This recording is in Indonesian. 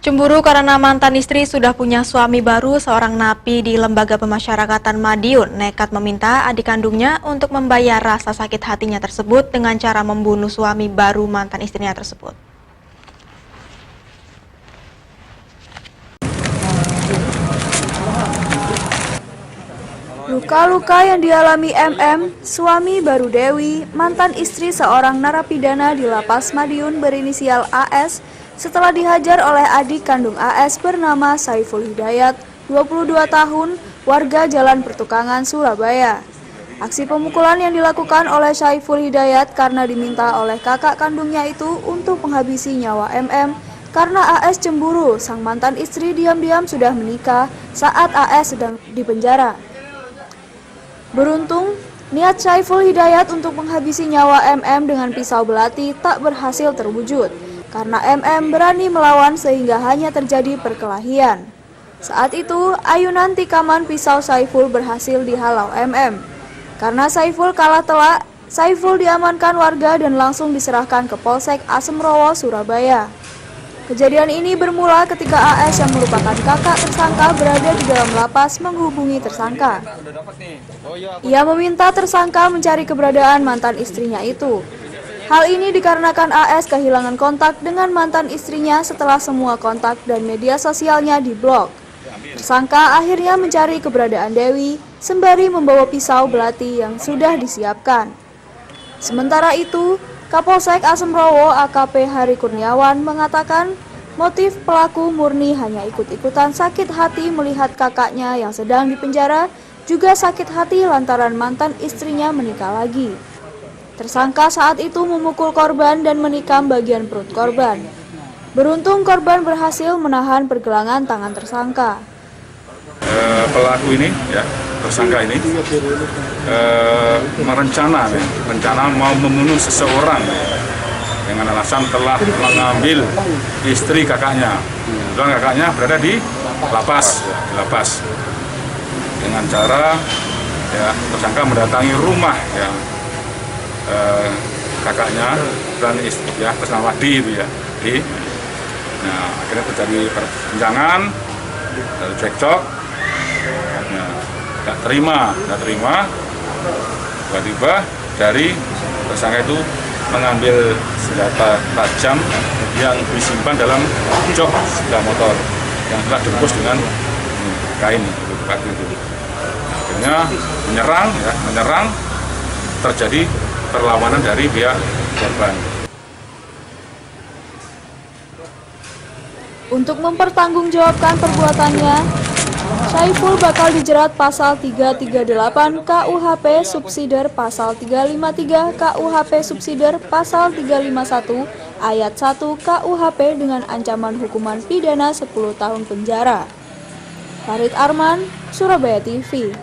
Cemburu karena mantan istri sudah punya suami baru, seorang napi di Lembaga Pemasyarakatan Madiun nekat meminta adik kandungnya untuk membayar rasa sakit hatinya tersebut dengan cara membunuh suami baru mantan istrinya tersebut. Luka-luka yang dialami MM, suami baru Dewi, mantan istri seorang narapidana di Lapas Madiun berinisial AS, setelah dihajar oleh adik kandung AS bernama Saiful Hidayat, 22 tahun, warga Jalan Pertukangan, Surabaya. Aksi pemukulan yang dilakukan oleh Saiful Hidayat karena diminta oleh kakak kandungnya itu untuk menghabisi nyawa MM karena AS cemburu sang mantan istri diam-diam sudah menikah saat AS sedang dipenjara. Beruntung, niat Saiful Hidayat untuk menghabisi nyawa MM dengan pisau belati tak berhasil terwujud, karena MM berani melawan sehingga hanya terjadi perkelahian. Saat itu, ayunan tikaman pisau Saiful berhasil dihalau MM. Karena Saiful kalah telak, Saiful diamankan warga dan langsung diserahkan ke Polsek Asemrowo, Surabaya. Kejadian ini bermula ketika AS yang merupakan kakak tersangka berada di dalam lapas menghubungi tersangka. Ia meminta tersangka mencari keberadaan mantan istrinya itu. Hal ini dikarenakan AS kehilangan kontak dengan mantan istrinya setelah semua kontak dan media sosialnya diblok. Tersangka akhirnya mencari keberadaan Dewi sembari membawa pisau belati yang sudah disiapkan. Sementara itu, Kapolsek Asemrowo AKP Hari Kurniawan mengatakan motif pelaku murni hanya ikut-ikutan sakit hati melihat kakaknya yang sedang dipenjara, juga sakit hati lantaran mantan istrinya menikah lagi. Tersangka saat itu memukul korban dan menikam bagian perut korban. Beruntung korban berhasil menahan pergelangan tangan tersangka. Pelaku ini, tersangka ini merencana mau membunuh seseorang dengan alasan telah mengambil istri kakaknya. Dan kakaknya berada di lapas, dengan cara tersangka mendatangi rumah kakaknya dan istri bernama D itu D. Nah, akhirnya terjadi perbincangan, lalu cekcok. Nggak terima, tiba-tiba dari tersangka itu mengambil senjata tajam yang disimpan dalam jok sepeda motor yang telah dibungkus dengan kain itu. Akhirnya menyerang, terjadi perlawanan dari pihak korban. Untuk mempertanggungjawabkan perbuatannya, Saiful bakal dijerat pasal 338 KUHP Subsider, pasal 353 KUHP Subsider, pasal 351 ayat 1 KUHP dengan ancaman hukuman pidana 10 tahun penjara. Farid Arman, Surabaya TV.